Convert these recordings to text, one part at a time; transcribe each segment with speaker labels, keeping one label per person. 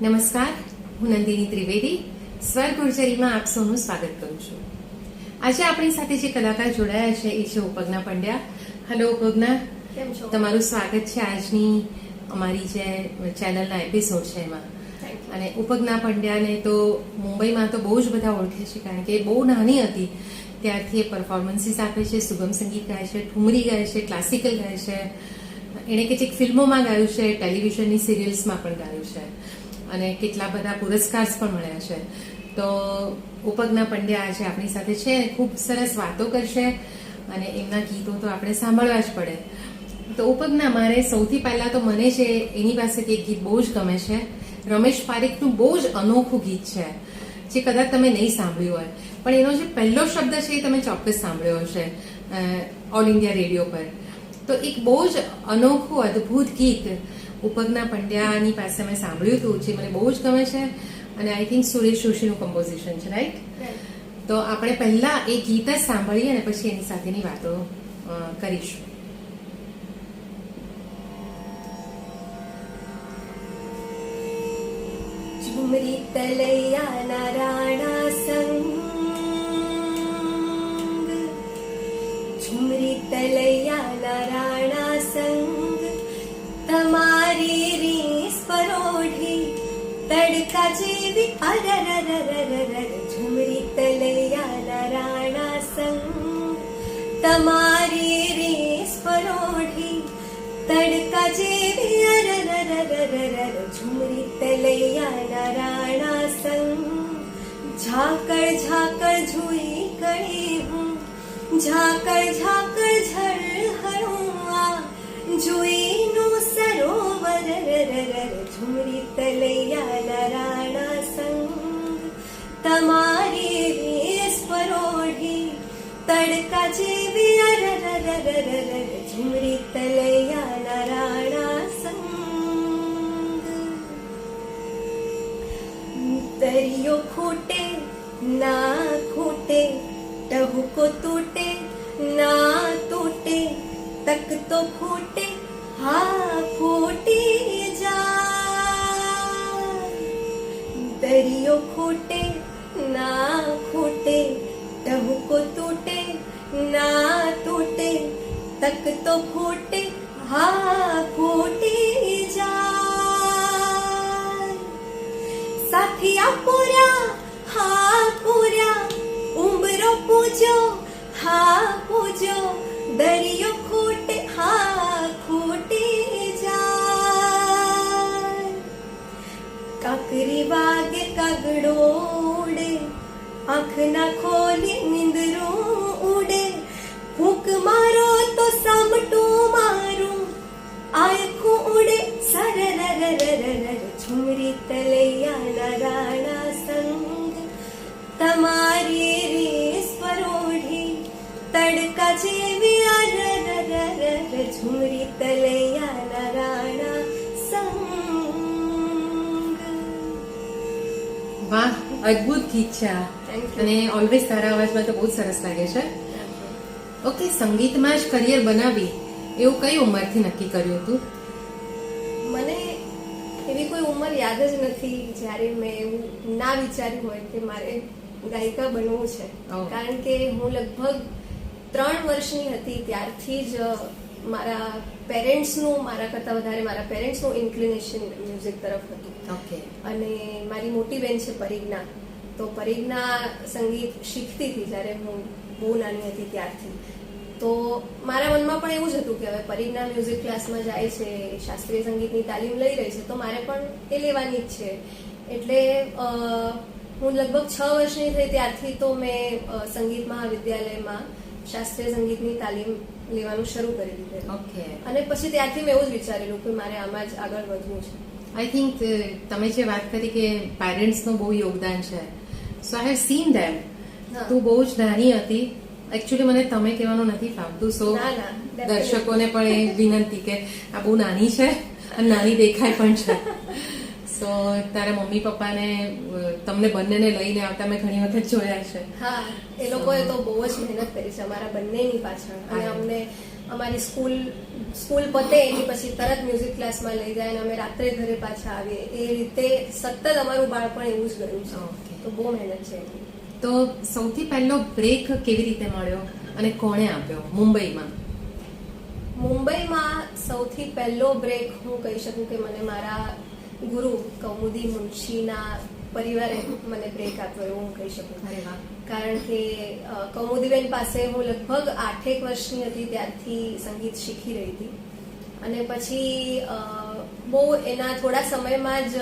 Speaker 1: નમસ્કાર, હું નંદિની ત્રિવેદી સ્વર ગુર્જરીમાં આપ સૌનું સ્વાગત કરું છું. આજે આપણી સાથે જે કલાકાર જોડાયા છે એ છે ઉપજ્ઞા પંડ્યા. હેલો ઉપજ્ઞા,
Speaker 2: કેમ છો?
Speaker 1: તમારું સ્વાગત છે આજની અમારી જે ચેનલના એપિસોડ છે એમાં. અને ઉપજ્ઞા પંડ્યાને તો મુંબઈમાં તો બહુ જ બધા ઓળખે છે, કારણ કે એ બહુ નાની હતી ત્યારથી એ પરફોર્મન્સીસ આપે છે, સુગમ સંગીત ગાય છે, ઠુમરી ગાય છે, ક્લાસિકલ ગાય છે. એણે કેટલીક ફિલ્મોમાં ગાયું છે, ટેલિવિઝનની સિરિયલ્સમાં પણ ગાયું છે અને કેટલા બધા પુરસ્કાર પણ મળ્યા છે. તો ઉપજ્ઞા પંડ્યા આજે આપણી સાથે છે અને ખૂબ સરસ વાતો કરશે અને એમના ગીતો તો આપણે સાંભળવા જ પડે. તો ઉપજ્ઞા, મારે સૌથી પહેલા તો મને છે એની પાસેથી એક ગીત બહુ જ ગમે છે. રમેશ પારેખનું બહુ જ અનોખું ગીત છે જે કદાચ તમે નહીં સાંભળ્યું હોય, પણ એનો જે પહેલો શબ્દ છે એ તમે ચોક્કસ સાંભળ્યો હશે ઓલ ઇન્ડિયા રેડિયો પર. તો એક બહુ જ અનોખું અદ્ભુત ગીત ઉપજ્ઞા પંડ્યાની પાસે મેં સાંભળ્યું હતું, જે મને બહુ જ ગમે છે અને આઈ થિંક સુરેશ જોશીનું કમ્પોઝિશન છે, રાઈટ? તો આપણે પહેલા એ ગીત જ સાંભળીએ અને પછી એની સાથેની વાતો કરીશું.
Speaker 2: ઝુમરી તલૈયાના રાણા સંગ, ઝુમરી તલૈયાના રાણા સંગ, તમારી રીસ પરોઢી તડકા જેવી અરરરરરર. ઝુમરી તલૈયાના રાણા સંગ, તમારી રીસ પરોઢી તડકા જેવી અરરરરરર. ઝુમરી તલૈયાના રાણા સંગ, ઝાકળ ઝાકળ ઝુઈ કરી હું, ઝાકળ ઝાકળ ઝળહળું આ જુઈનું સરોવર. ઝુમરી તલૈયાના રાણા સંગ, તમારી રીસ પરોઢી તડકા જેવી અરરરરરર. ઝુમરી તલૈયાના રાણા સંગ. દરિયો ખૂટે ના ખૂટે, ટહુકો તૂટે ના તૂટે, તક તો ફૂટે હા ફૂટી જાય. દરિયો ખૂટે ના ખૂટે, ટહુકો તૂટે ના તૂટે, તક તો ફૂટે હા ફૂટી જાય. સાથિયા પૂર્યા હા પૂર્યા, ઉંબરો પૂજો હા પૂજો, દરિયો ખૂટે હા ખૂટી જાય. કાકરી વાગે કાગડો ઉડે, આંખ ના ખોલી નિંદરું ઉડે, ફૂંક મારો તો સામટું મારું આખું ઉડે સરરરરરર. ઝુમરી તલૈયાના રાણા સંગ, તમારી રીસ પરોઢી તડકા જેવી અરરરરર. ઝુમરી તલૈયાના રાણા સંગ.
Speaker 1: વાહ, અદ્ભુત ગીત છે આ. અને ઓલવેઝ તારા અવાજમાં તો બહુ જ સરસ લાગે છે. ઓકે, સંગીતમાં જ કરિયર બનાવી એવું કઈ ઉંમરથી નક્કી કર્યું હતું?
Speaker 2: મને એવી કોઈ ઉંમર યાદ જ નથી જ્યારે મેં એવું ના વિચાર્યું હોય કે મારે ગાયિકા બનવું છે. કારણ કે હું લગભગ 3 વર્ષની હતી ત્યારથી જ મારા પેરેન્ટ્સનું, મારા કરતાં વધારે મારા પેરેન્ટ્સનું ઇન્ક્લિનેશન મ્યુઝિક તરફ હતું.
Speaker 1: ઓકે.
Speaker 2: અને મારી મોટી બેન છે પરિજ્ઞા, તો પરિજ્ઞા સંગીત શીખતી હતી જ્યારે હું બહુ નાની હતી ત્યારથી. તો મારા મનમાં પણ એવું જ હતું કે હવે પરિજ્ઞા મ્યુઝિક ક્લાસમાં જાય છે, શાસ્ત્રીય સંગીતની તાલીમ લઈ રહી છે, તો મારે પણ એ લેવાની જ છે. એટલે હું લગભગ 6 વર્ષની થઈ ત્યારથી તો મેં સંગીત મહાવિદ્યાલયમાં શાસ્ત્રીય સંગીતની તાલીમ લેવાનું શરૂ કરી દીધું.
Speaker 1: ઓકે.
Speaker 2: અને પછી ત્યારથી મેં એવું જ વિચારેલું કે મારે આમાં જ આગળ વધવું છે.
Speaker 1: આઈ થિંક તમે જે વાત કરી કે પેરેન્ટ્સનું બહુ યોગદાન છે, સો આઈ હેવ સીન ધેમ. તું બહુ જ નાની હતી. એકચ્યુઅલી મને તમે કહેવાનું નથી ફાવતું, સો દર્શકોને પણ એ વિનંતી કે આ બહુ નાની છે અને નાની દેખાય પણ છે. સો તારા મમ્મી પપ્પાને તમને બંનેને લઈને આવતા મેં ઘણી વખત જોયા છે.
Speaker 2: હા, એ લોકોએ તો બહુ જ મહેનત કરી છે અમારા બંનેની પાછળ. અને અમને અમારી સ્કૂલ પતે એની પછી તરત મ્યુઝિક ક્લાસમાં લઈ જાય અને અમે રાત્રે ઘરે પાછા આવીએ. એ રીતે સતત અમારું બાળપણ એવું જ ગયું છે.
Speaker 1: Okay.
Speaker 2: તો બહુ મહેનત છે.
Speaker 1: તો સૌથી પહેલો બ્રેક કેવી રીતે મળ્યો અને કોણે આપ્યો મુંબઈમાં?
Speaker 2: મુંબઈમાં સૌથી પહેલો બ્રેક હું કહી શકું કે મને મારા ગુરુ કૌમુદી મુનશીના પરિવારે મને બ્રેક આપ્યો એવું હું કહી શકું.
Speaker 1: અરે વાહ.
Speaker 2: કારણ કે કૌમુદીબેન પાસે હું લગભગ 8 વર્ષની હતી ત્યારથી સંગીત શીખી રહી હતી અને પછી બહુ એના થોડા સમયમાં જ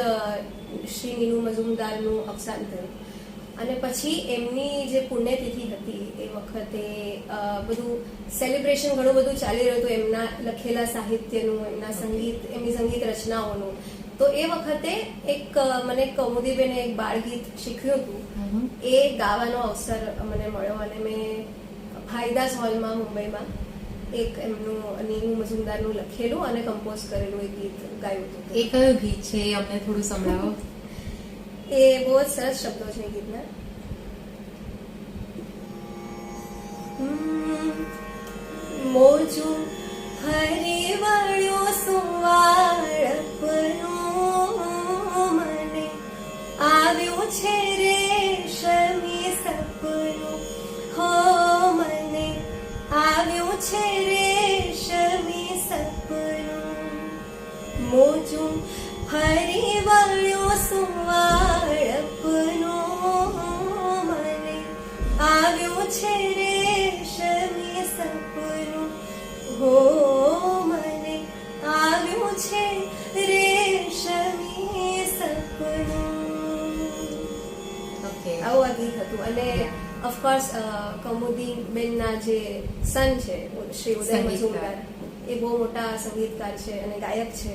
Speaker 2: શ્રી નીનુ મજુમદારનું અવસાન થયું અને પછી એમની જે પુણ્યતિથિ હતી એ વખતે બધું સેલિબ્રેશન ઘણું બધું ચાલી રહ્યું હતું એમના લખેલા સાહિત્યનું, એમની સંગીત રચનાઓનું. તો એ વખતે એક મને કૌમુદીબેને એક બાળગીત શીખ્યું હતું. એ ગાવાનો અવસર મને મળ્યો અને મેં ભાઈદાસ હોલમાં મુંબઈમાં એક એમનું નીનુ મજુમદારનું લખેલું અને કમ્પોઝ કરેલું એક ગીત ગાયું હતું.
Speaker 1: એ કયું ગીત છે એ અમને થોડું સંભળાવો.
Speaker 2: એ બહુ જ સરસ શબ્દો છે ગીતના. મોજું ફરી વળ્યો સુવાળપનું મને આવ્યું છે રેશમી સપનું. હો મને આવ્યું છે રેશમી સપનું. મોજું ફરી વળ્યો સુવાળપનું મને આવ્યું છે રેશમી સપનું. હો મને આવ્યું છે રેશમી સપનું.
Speaker 1: ઓકે.
Speaker 2: આવું આ ગીત હતું અને ઓફકોર્સ કૌમુદી બેનના જે સન છે શ્રી ઉદય મજુમદાર એ બહુ મોટા સંગીતકાર છે અને ગાયક છે.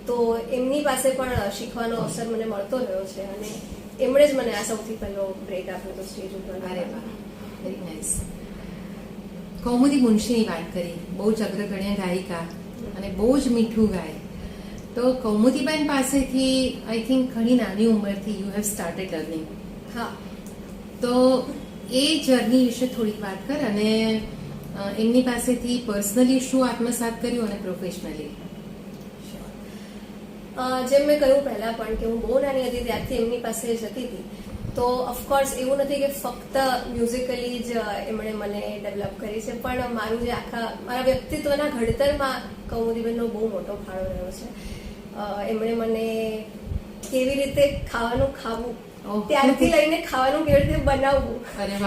Speaker 2: તો એમની પાસે પણ શીખવાનો અવસર મને મળતો રહ્યો છે અને એમણે જ મને આ સૌથી પહેલો બ્રેક આપ્યો હતો સ્ટેજ ઉપર.
Speaker 1: અરે વાહ, વેરી નાઇસ. કૌમુદી મુનશીની વાત કરી, બહુ જ અગ્રગણ્ય ગાયિકા અને બહુ જ મીઠું ગાય. તો કૌમુદીબેન પાસેથી આઈ થિંક ઘણી નાની ઉંમરથી યુ હેવ સ્ટાર્ટેડ લર્નિંગ.
Speaker 2: હા.
Speaker 1: તો એ જર્ની વિશે થોડીક વાત કર અને એમની પાસેથી પર્સનલી શું આત્મસાત કર્યું અને પ્રોફેશનલી.
Speaker 2: જેમ મેં કહ્યું પહેલા પણ કે હું બહુ નાની હતી ત્યારથી એમની પાસે જતી હતી. તો ઓફકોર્સ એવું નથી કે ફક્ત મ્યુઝિકલી જ એમણે મને ડેવલપ કરી છે, પણ મારું જે મારા વ્યક્તિત્વના ઘડતરમાં કૌમુદીબેનનો બહુ મોટો ફાળો રહ્યો છે. એમણે મને કેવી રીતે ખાવાનું ખાવું ત્યારથી લઈને ખાવાનું કેવી રીતે બનાવવું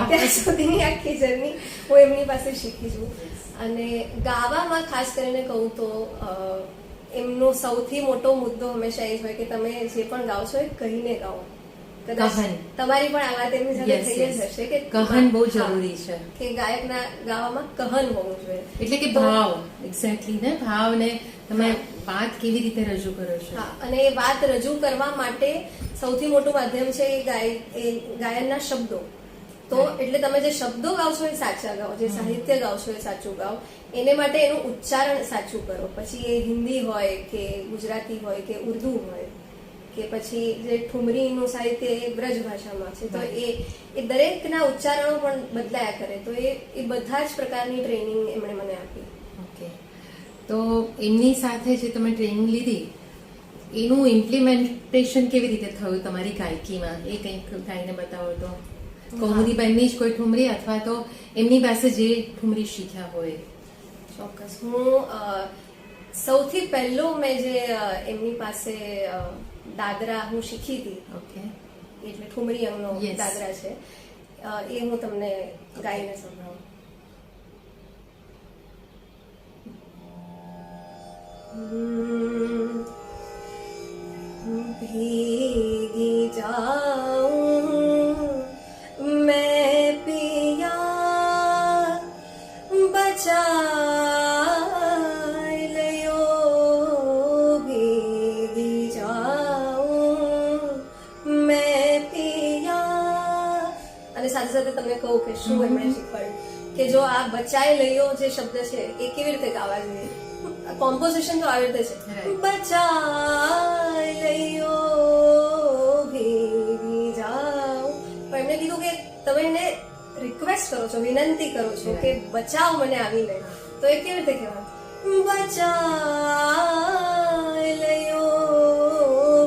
Speaker 2: ત્યાં સુધીની આખી જર્ની હું એમની પાસે શીખી છું. અને ગાવામાં ખાસ કરીને કહું તો એમનો સૌથી મોટો મુદ્દો હંમેશા એ જ હોય કે તમે જે પણ ગાઓ છો એ કહીને ગાઓ. કદાચ તમારી પણ આ વાત એમની સાથે થઈ જ હશે કે
Speaker 1: કહન બહુ જરૂરી છે,
Speaker 2: કે ગાયકના ગાવામાં કહન હોવું જોઈએ.
Speaker 1: એટલે કે ભાવ, એક્ઝેક્ટલી ને ભાવ ને તમે વાત કેવી રીતે રજૂ કરો છો.
Speaker 2: હા, અને એ વાત રજૂ કરવા માટે સૌથી મોટું માધ્યમ છે એ ગાયનના શબ્દો. તો એટલે તમે જે શબ્દો ગાઓ છો એ સાચા ગાઓ, જે સાહિત્ય ગાઓ છો એ સાચું ગાઓ. એને માટે એનું ઉચ્ચારણ સાચું કરો. પછી એ હિન્દી હોય કે ગુજરાતી હોય કે ઉર્દુ હોય કે પછી જે ઠુમરીનું સાહિત્ય એ બ્રજ ભાષામાં છે, તો એ દરેકના ઉચ્ચારણો પણ બદલાયા કરે. તો એ બધા જ પ્રકારની ટ્રેનિંગ એમણે મને આપી.
Speaker 1: ઓકે. તો એમની સાથે જે તમે ટ્રેનિંગ લીધી એનું ઇમ્પ્લિમેન્ટેશન કેવી રીતે થયું તમારી ગાયકીમાં, એ કંઈક ગાઈને બતાવો તો. કૌમુદીબેનની જ કોઈ ઠુમરી અથવા તો એમની પાસે જે ઠુમરી શીખ્યા હોય.
Speaker 2: ચોક્કસ. હું સૌથી પહેલું મેં જે એમની પાસે દાદરા હું શીખી હતી,
Speaker 1: ઓકે,
Speaker 2: એટલે ઠુમરી અંગનો દાદરા છે, એ હું તમને ગાઈને સંભળાવું. ભીગી જાઉં મેં પિયા બચાઈ લયો. ભીગી જાઉં મેં પિયા. અને સાથે સાથે તમને કહું કે શું એમણે શીખવાડ્યું કે જો આ બચાઈ લયો જે શબ્દ છે એ કેવી રીતે ગાવા જોઈએ. કોમ્પોઝિશન તો આવી રીતે છે, બચાઈ લયો ભીગી જાઓ. પણ એમણે કીધું કે તમે એને રિક્વેસ્ટ કરો છો, વિનંતી કરો છો કે બચાવ મને આવીને. તો એ કેવી રીતે કહેવાય? બચા લયો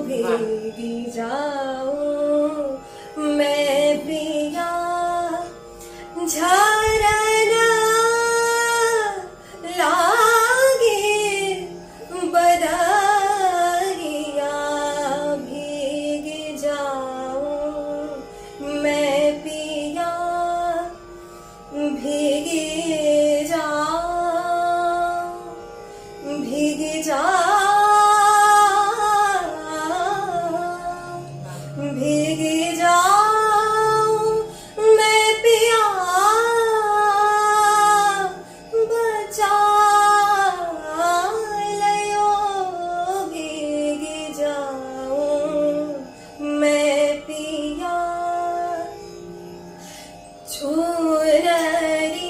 Speaker 2: ભીગી જાઉં મેં પિયા ઝરના લાગે બદરિયા ભીગી જાઉં મેં પિયા ભીગી જાઉં ભીગી જાઉં ભીગી જાઉં मैं पिया बचा लयो भीगी जाऊं मैं पिया चुनरी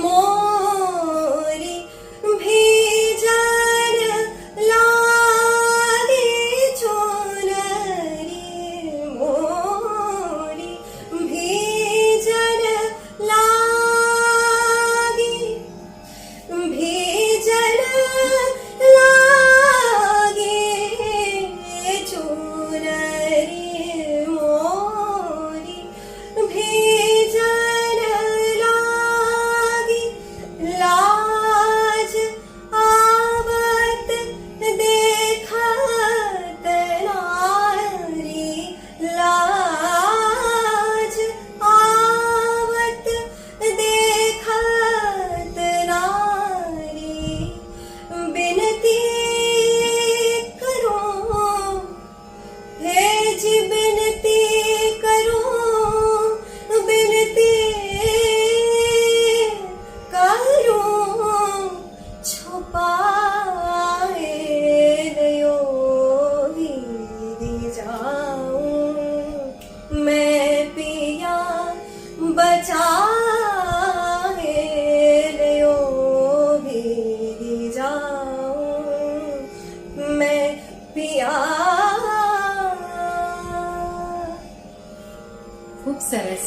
Speaker 2: मोरी भीजन लागे चुनरी मोरी भीजन लागे भीजन लागे चुनरी मोरी भीजन लागे लाज आवत देखत नारी लाज आवत देखत नारी बिनती करो हे जी बिनती करो बिनती करो छुपाए दयो भीगी जाऊं मैं पिया बचाए दयो भीगी जाऊं मैं पिया.
Speaker 1: ખૂબ સરસ.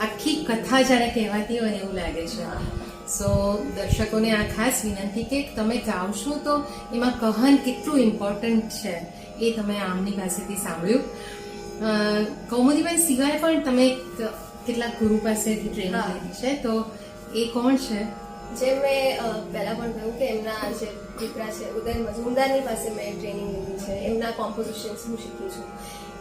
Speaker 1: આખી કથા જાણે કહેવાતી હોય ને એવું લાગે છે. સો દર્શકોને આ ખાસ વિનંતી કે તમે ગાવશો તો એમાં કહાન કેટલું ઇમ્પોર્ટન્ટ છે એ તમે આમની પાસેથી સાંભળ્યું. કૌમુદીબેન સિવાય પણ તમે કેટલાક ગુરુ પાસેથી ટ્રેનિંગ
Speaker 2: હા.
Speaker 1: લીધી છે, તો એ કોણ છે?
Speaker 2: જે મેં પહેલા પણ કહ્યું કે એમના જે દીકરા છે ઉદય મજુમદારની પાસે મેં ટ્રેનિંગ લીધી છે. એમના કોમ્પોઝિશન્સ હું શીખી છું.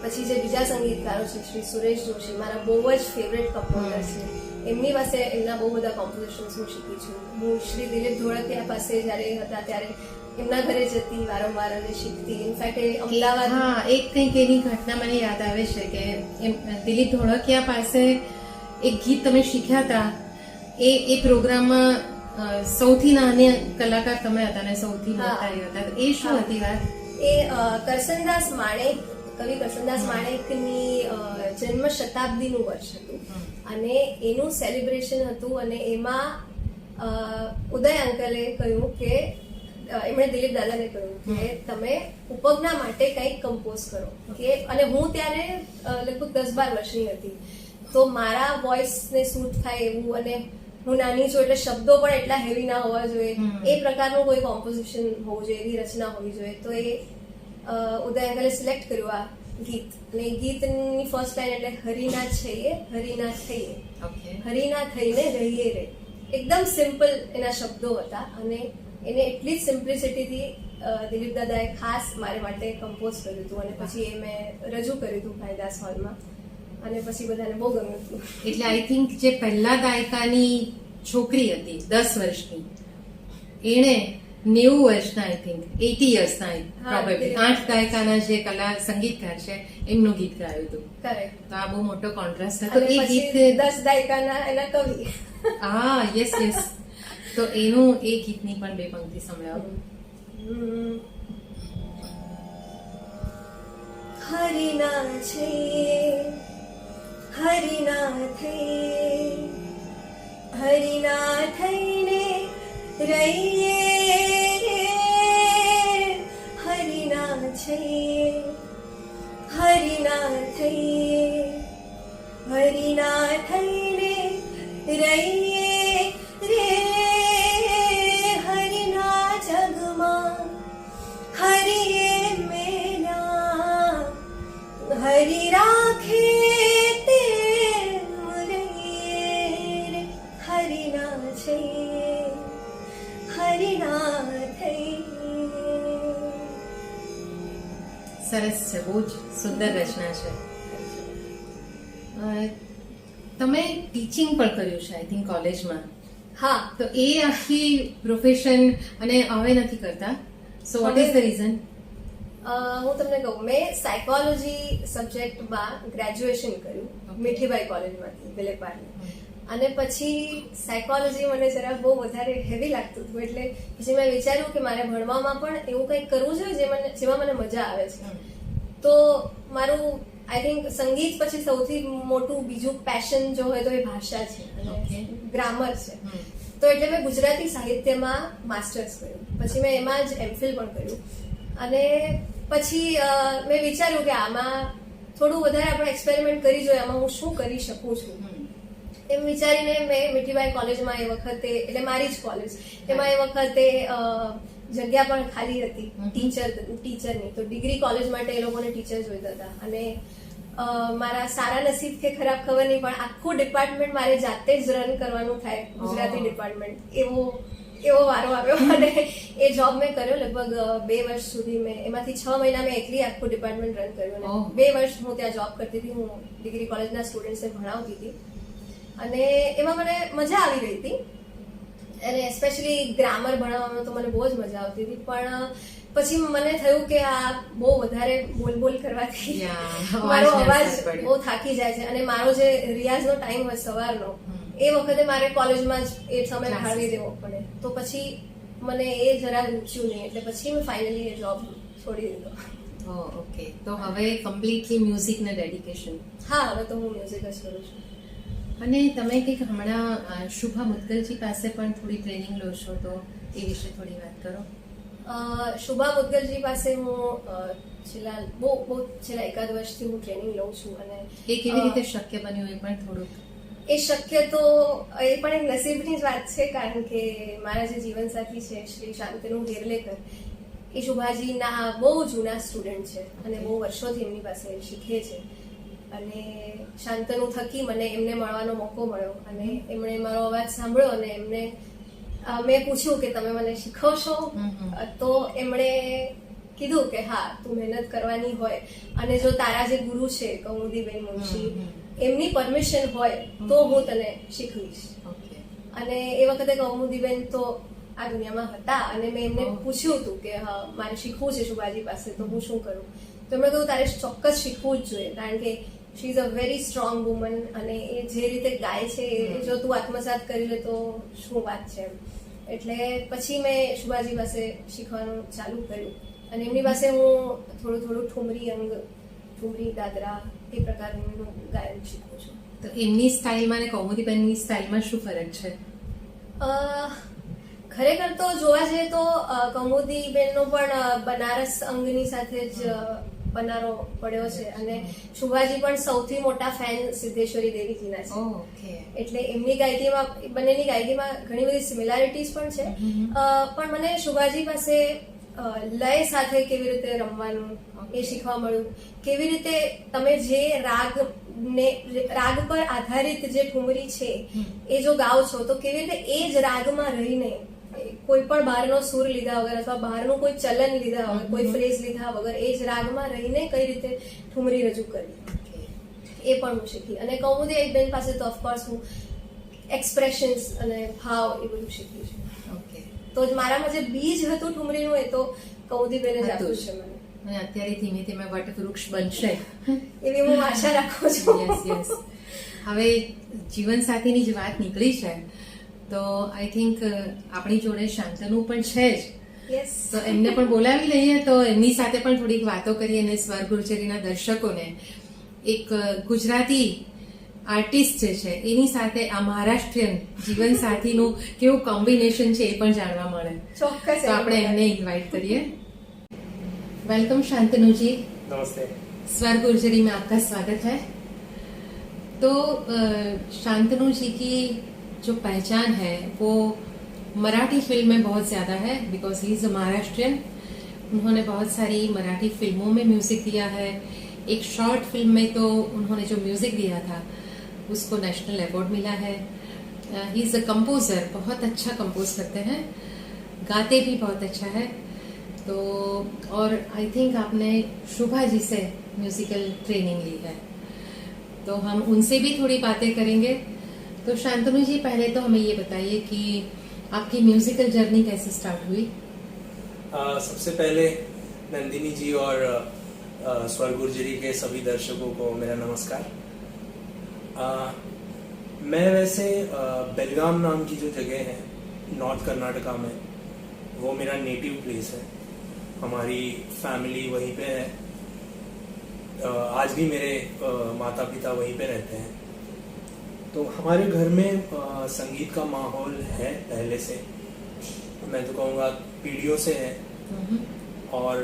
Speaker 2: પછી જે બીજા સંગીતકારો છે શ્રી સુરેશ જોશી, મારા બહુ જ ફેવરેટ કમ્પોઝર છે, એમની પાસે એમના બહુ બધા કોમ્પોઝિશન્સ હું શીખી છું. હું શ્રી દિલીપ ધોળકિયા પાસે જ્યારે હતા ત્યારે એમના ઘરે જતી વારંવાર અને શીખતી. ઇનફેક્ટ એ અમદાવાદ
Speaker 1: હા, એક કંઈક એની ઘટના મને યાદ આવે છે કે એમ દિલીપ ધોળકિયા પાસે એક ગીત તમે શીખ્યા હતા. એ પ્રોગ્રામમાં સૌથી નાની કલાકાર તમે હતા ને સૌથી મોટા એ હતા. તો એ શું હતી વાત?
Speaker 2: એ કરસનદાસ માણેક, કવિ કરસનદાસ માણેકની જન્મ શતાબ્દીનું વર્ષ હતું અને એનું સેલિબ્રેશન હતું. અને એમાં ઉદય અંકલે કહ્યું કે એમણે દિલીપ દાદાને કહ્યું કે તમે ઉપજ્ઞા માટે કંઈક કમ્પોઝ કરો કે. અને હું ત્યારે લગભગ 10-12 વર્ષની હતી, તો મારા વોઇસને સૂટ થાય એવું, અને હું નાની છું એટલે શબ્દો પણ એટલા હેવી ના હોવા જોઈએ, એ પ્રકારનું કોઈ કોમ્પોઝિશન હોવું જોઈએ, એવી રચના હોવી જોઈએ. તો એ ઉદય અંકલે સિલેક્ટ કર્યું આ ગીત. અને એ ગીતની ફર્સ્ટ લાઈન એટલે હરીના છઈએ હરીના થઈએ હરીના થઈને રહીએ રે. એકદમ સિમ્પલ એના શબ્દો હતા અને એને એટલી જ સિમ્પ્લિસિટીથી દિલીપ દાદાએ ખાસ મારે માટે કમ્પોઝ કર્યું હતું. અને પછી એ મેં રજૂ કર્યું હતું ભાઈદાસ હોલમાં અને પછી બધાને બહુ ગમ્યું હતું.
Speaker 1: એટલે આઈ થિંક જે પહેલા દાયકાની છોકરી હતી 10 વર્ષની, એણે 90 વર્ષના આઈ થિંક 80 યર્સના પ્રોબેબલી 8 દાયકાના જે કલા સંગીતકાર છે એમનું ગીત ગાયું હતું.
Speaker 2: કરેક્ટ.
Speaker 1: તો આ બહુ મોટો કોન્ટ્રાસ્ટ હતો. એ ગીત
Speaker 2: 10 દાયકાના એના કવિ.
Speaker 1: હા, યસ યસ. તો એનું એ ગીતની પણ 2 પંક્તિ સંભળાવો.
Speaker 2: હરિના છે હરિના થઈ હરિના થઈને રહીએ હરિના છે હરિના થઈ હરિના થઈને રહીએ રે आखे ते मुरे रे हरिना छे हरिना થઈ.
Speaker 1: સરસ છે, બહુ જ સુંદર રચના છે. તમે ટીચિંગ પણ કર્યું છે આઈ થિંક કોલેજમાં.
Speaker 2: હા,
Speaker 1: તો એ આખી પ્રોફેશન અને હવે નથી કરતા, so what is the reason?
Speaker 2: હું તમને કહું, મેં સાયકોલોજી સબ્જેક્ટમાં ગ્રેજ્યુએશન કર્યું મીઠીબાઈ કોલેજમાંથી વિલેપારની. અને પછી સાયકોલોજી મને જરા બહુ વધારે હેવી લાગતું હતું, એટલે પછી મેં વિચાર્યું કે મારે ભણવામાં પણ એવું કંઈક કરવું જોઈએ જેમાં મને મજા આવે છે. તો મારું આઈ થિંક સંગીત પછી સૌથી મોટું બીજું પેશન જો હોય તો એ ભાષા છે અને ગ્રામર છે. તો એટલે મેં ગુજરાતી સાહિત્યમાં માસ્ટર્સ કર્યું, પછી મેં એમાં જ એમફિલ પણ કર્યું. અને પછી મેં વિચાર્યું કે આમાં થોડું વધારે આપણે એક્સપેરિમેન્ટ કરી જોઈએ, આમાં હું શું કરી શકું છું. એમ વિચારીને મેં મીઠીબાઈ કોલેજમાં એ વખતે, એટલે મારી જ કોલેજ, એમાં એ વખતે જગ્યા પણ ખાલી હતી ટીચરની. તો ડિગ્રી કોલેજ માટે એ લોકોને ટીચર જોઈતા હતા. અને મારા સારા નસીબ કે ખરાબ ખબર નહીં, પણ આખું ડિપાર્ટમેન્ટ મારે જાતે જ રન કરવાનું થાય, ગુજરાતી ડિપાર્ટમેન્ટ. એવો વારો આવ્યો અને એ જોબ મેં કર્યો લગભગ 2 વર્ષ સુધી. મેં એમાંથી 6 મહિના મેં એકલી આખું ડિપાર્ટમેન્ટ રન કર્યું. અને 2 વર્ષ હું ત્યાં જોબ કરતી હતી, હું ડિગ્રી કોલેજના સ્ટુડન્ટ્સને ભણાવતી હતી. અને એમાં મને મજા આવી રહી હતી, અને સ્પેશિયલી ગ્રામર ભણાવવામાં તો મને બહુ જ મજા આવતી હતી. પણ પછી મને થયું કે આ બહુ વધારે બોલ કરવાથી મારો અવાજ બહુ થાકી જાય છે, અને મારો જે રિયાઝનો ટાઈમ હોય સવારનો, એ વખતે મારે કોલેજમાં જ એ સમય ફાળવી દેવો પડે. તો પછી મને એ જરા રૂચ્યું નહીં, એટલે પછી મેં ફાઇનલી એ જોબ છોડી દીધો.
Speaker 1: ઓકે, તો હવે કમ્પ્લીટલી મ્યુઝિકને ડેડિકેશન? હા,
Speaker 2: હવે તો હું મ્યુઝિક જ કરું છું.
Speaker 1: અને તમે કંઈક હમણાં શુભા મુદગલજી પાસે પણ થોડી ટ્રેનિંગ લો છો, તો એ વિશે થોડી વાત કરો.
Speaker 2: શુભા મુદગલજી પાસે હું છેલ્લા 1 વર્ષથી હું ટ્રેનિંગ લઉં છું. અને
Speaker 1: એ કેવી રીતે શક્ય બન્યું એ પણ થોડુંક?
Speaker 2: એ શક્ય તો એ પણ એક નસીબની જ વાત છે, કારણ કે મારા જે જીવનસાથી છે શ્રી શાંતનુ ગેરલેકર, એ શુભાજીના બહુ જૂના સ્ટુડન્ટ છે અને બહુ વર્ષોથી એમની પાસે શીખે છે. અને શાંતનુ થકી મને એમને મળવાનો મોકો મળ્યો, અને એમણે મારો અવાજ સાંભળ્યો અને એમને મેં પૂછ્યું કે તમે મને શીખવશો? તો એમણે કીધું કે હા, તું મહેનત કરવાની હોય અને જો તારા જે ગુરુ છે કૌમુદીબેન મુનશી, એમની પરમિશન હોય તો હું તને શીખવીશ. અને એ વખતે કૌમુદીબેન તો આ દુનિયામાં હતા, અને મેં એમને પૂછ્યું હતું કે હા, મારે શીખવું છે શુભાજી પાસે, તો હું શું કરું? તો એમણે કહ્યું તારે ચોક્કસ શીખવું જ જોઈએ, કારણ કે she is a very strong woman, અને એ જે રીતે ગાય છે એ જો તું આત્મસાત કરી લે તો શું વાત છે. એટલે પછી મેં શુભાજી પાસે શીખવાનું ચાલુ કર્યું, અને એમની પાસે હું થોડું ઠુમરી અંગ, ઠુમરી દાદરા એ પ્રકારનું ગાયન શીખું છું.
Speaker 1: તો એમની સ્ટાઇલમાં અને કૌમુદીબેનની સ્ટાઇલમાં શું ફરક છે?
Speaker 2: ખરેખર તો જોવા જઈએ તો કૌમુદીબેનનો પણ બનારસ અંગની સાથે જ બનારો પડ્યો છે, અને શુભાજી પણ સૌથી મોટા ફેન સિદ્ધેશ્વરી દેવીજીના છે. એટલે એમની ગાયકીમાં, બંનેની ગાયકીમાં ઘણી બધી સિમિલારિટીઝ પણ છે. પણ મને શુભાજી પાસે લય સાથે કેવી રીતે રમવાનું એ શીખવા મળ્યું. કેવી રીતે તમે જે રાગ પર આધારિત જે ઠુમરી છે એ જો ગાઓ છો, તો કેવી રીતે એ જ રાગમાં રહીને કોઈ પણ બહારનો સૂર લીધા વગર અથવા બહારનું કોઈ ચલન લીધા વગર, કોઈ ફ્રેઝ લીધા વગર એ જ રાગમાં રહીને કઈ રીતે ઠુમરી રજૂ કરવી, એ પણ હું શીખી. અને કૌમુદીબેન પાસે તો ઓફકોર્સ હું એક્સપ્રેશન્સ અને ભાવ એ બધું શીખી છું. તો મારામાં જે બીજ હતું ઠુમરીનું, એ તો કૌમુદીબેને જ આપ્યું છે મને.
Speaker 1: અને અત્યારે ધીમે ધીમે વટવૃક્ષ બનશે
Speaker 2: એવી હું આશા રાખું છું.
Speaker 1: હવે જીવનસાથીની જ વાત નીકળી છે, તો આઈ થિંક આપણી જોડે શાંતનુ પણ છે જ, તો એમને પણ બોલાવી લઈએ, તો એમની સાથે પણ થોડીક વાતો કરીએ અને સ્વર ગુર્જરીના દર્શકોને એક ગુજરાતી આર્ટિસ્ટ જે છે એની સાથે આ મહારાષ્ટ્રીયન જીવનસાથીનું કેવું કોમ્બિનેશન છે એ પણ જાણવા મળે.
Speaker 2: ચોક્કસ.
Speaker 1: તો આપણે એમને ઇન્વાઇટ કરીએ. वेलकम शांतनु जी.
Speaker 3: नमस्ते.
Speaker 1: स्वर गुर्जरी में आपका स्वागत है. तो शांतनु जी की जो पहचान है वो मराठी फिल्म में बहुत ज्यादा है, because he is a Maharashtrian. उन्होंने बहुत सारी मराठी फिल्मों में म्यूजिक दिया है. एक शॉर्ट फिल्म में तो उन्होंने जो म्यूजिक दिया था उसको नेशनल अवार्ड मिला है। ही इज अ कंपोजर, बहुत अच्छा कंपोज करते हैं, गाते भी बहुत अच्छा है। तो और आई थिंक आपने शुभा जी से म्यूजिकल ट्रेनिंग ली है, तो हम उनसे भी थोड़ी बातें करेंगे। तो शांतनु जी, पहले तो हमें ये बताइए कि आपकी म्यूजिकल जर्नी कैसे स्टार्ट हुई?
Speaker 3: सबसे पहले नंदिनी जी और स्वर गुर्जरी के सभी दर्शकों को मेरा नमस्कार। मैं वैसे बेलगाम नाम की जो जगह है नॉर्थ कर्नाटका में, वो मेरा नेटिव प्लेस है। हमारी फैमिली वहीं पे है। आज भी मेरे माता पिता वहीं पे रहते हैं। तो हमारे घर में संगीत का माहौल है पहले से, मैं तो कहूँगा पीढ़ियों से है। और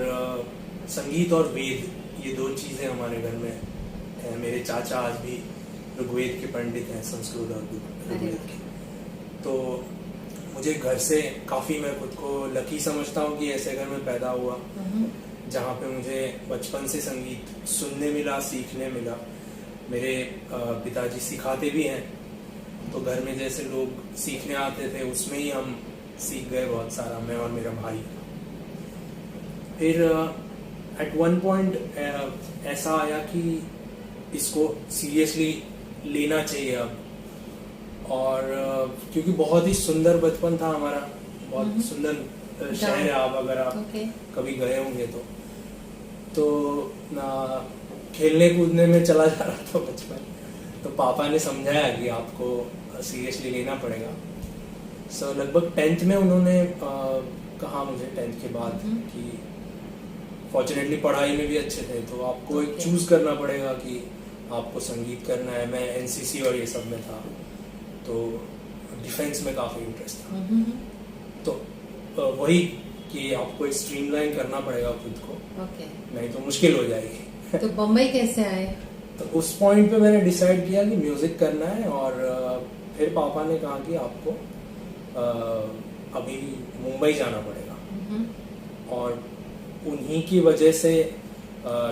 Speaker 3: संगीत और वेद, ये दो चीजें हमारे घर में है। मेरे चाचा आज भी ऋग्वेद के पंडित हैं, संस्कृत और ऋग्वेद के। तो मुझे घर से काफी, मैं खुद को लकी समझता हूँ कि ऐसे घर में पैदा हुआ जहाँ पे मुझे बचपन से संगीत सुनने मिला, सीखने मिला। मेरे पिताजी सिखाते भी हैं, तो घर में जैसे लोग सीखने आते थे उसमें ही हम सीख गए बहुत सारा, मैं और मेरा भाई। फिर एट वन पॉइंट ऐसा आया कि इसको सीरियसली लेना चाहिए अब। और क्योंकि बहुत ही सुंदर बचपन था हमारा, बहुत सुंदर शहर है। आप अगर आप कभी गए होंगे तो खेलने कूदने में चला जा रहा था बचपन। तो पापा ने समझाया कि आपको सीरियसली लेना पड़ेगा। सो लगभग 10th में उन्होंने कहा मुझे 10th के बाद कि फॉर्चुनेटली पढ़ाई में भी अच्छे थे, तो आपको एक चूज करना पड़ेगा कि आपको संगीत करना है। मैं एनसीसी और ये सब में था, तो डिफेंस में काफी इंटरेस्ट था। तो वही कि आपको स्ट्रीमलाइन करना पड़ेगा खुद को, नहीं तो मुश्किल हो जाएगी।
Speaker 1: तो बम्बई कैसे आए?
Speaker 3: तो उस पॉइंट पे मैंने डिसाइड किया कि म्यूजिक करना है। और फिर पापा ने कहा कि आपको अभी मुंबई जाना पड़ेगा। और उन्हीं की वजह से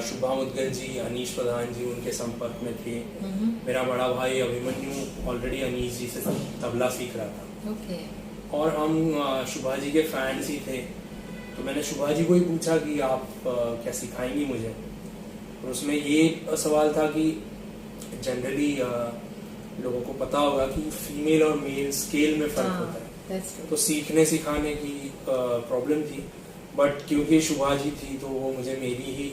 Speaker 3: शुभा मुद्गल जी, अनीश प्रधान जी उनके संपर्क में थे। मेरा बड़ा भाई अभिमन्यु ऑलरेडी अनीश जी से तबला सीख रहा था। और हम शुभा जी के फैंस ही थे। तो मैंने शुभा जी को ही पूछा कि आप क्या सिखाएंगी मुझे। और उसमें ये सवाल था कि जनरली लोगों को पता होगा कि फीमेल और मेल स्केल में फर्क होता है, तो सीखने सिखाने की प्रॉब्लम थी। बट क्योंकि शुभा जी थी तो वो मुझे मेरी ही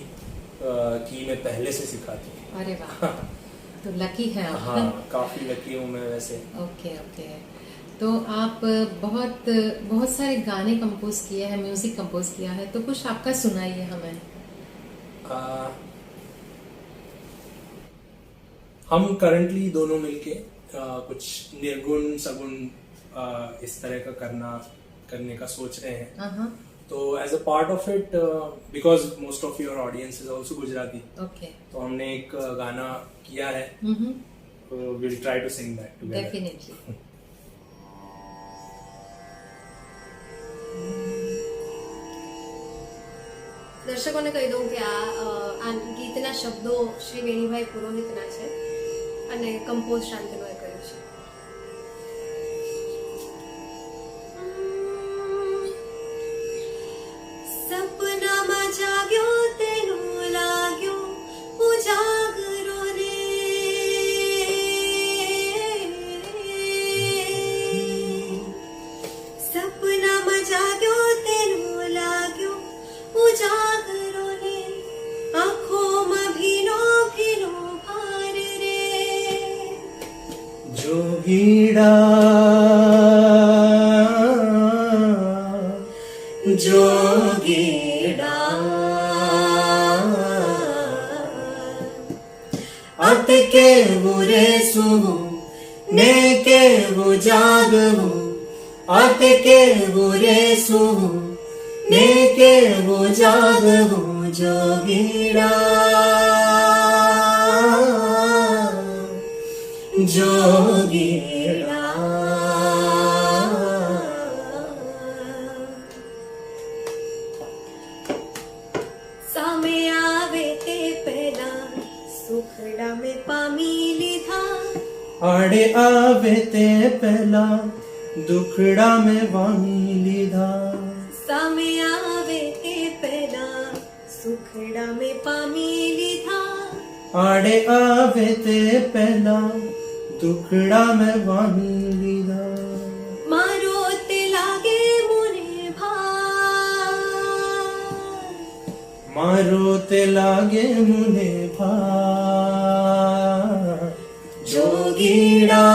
Speaker 3: की में पहले से सिखाती।
Speaker 1: अरे वाह, तो लकी है आप।
Speaker 3: हाँ, काफी लकी हूँ मैं वैसे।
Speaker 1: ओके। तो आप बहुत सारे गाने कंपोज किए हैं, म्यूजिक कंपोज किया है, तो कुछ आपका सुनाइए हमें।
Speaker 3: हम करंटली दोनों मिलके कुछ निर्गुण सगुण इस तरह का करने का सोच रहे हैं। तो as a part of it, because most of your audience is also Gujarati, तो हमने एक गाना किया है। Will try to sing that together.
Speaker 1: Definitely.
Speaker 2: દર્શકોને કહી દઉં કે આ ગીતના શબ્દો શ્રી વેણીભાઈ પુરોહિતના છે અને કંપોઝ શાંતનુએ કર્યું છે. સપનામાં જાગ્યો તેનું લાગ્યો ઉજાગરો રે, સપનામાં જાગ્યો તેનું લાગ્યો ઉજાગરો રે, આંખોમાં ભીનો ભીનો ભાર રે.
Speaker 3: જોગીડા જોગીડા અત કેવું રે સુવું ને કેવું જાગવું, અત કેવું રે સુવું ને કેવું જાગવું, જોગીડા જોગીડા.
Speaker 2: સામે આવે તે પહેલા પામી લીધા
Speaker 3: આડે આવે તે પહેલા દુખડા મેં વામી લીધા
Speaker 2: સામે આવે તે પહેલા સુખડા મેં પામી લીધા
Speaker 3: આડે આવે તે પહેલા દુખડા મેં વામી લીધા
Speaker 2: મારો તે લાગે મને ભાર
Speaker 3: મારો તે લાગે મુને ભાર
Speaker 2: જોગીડા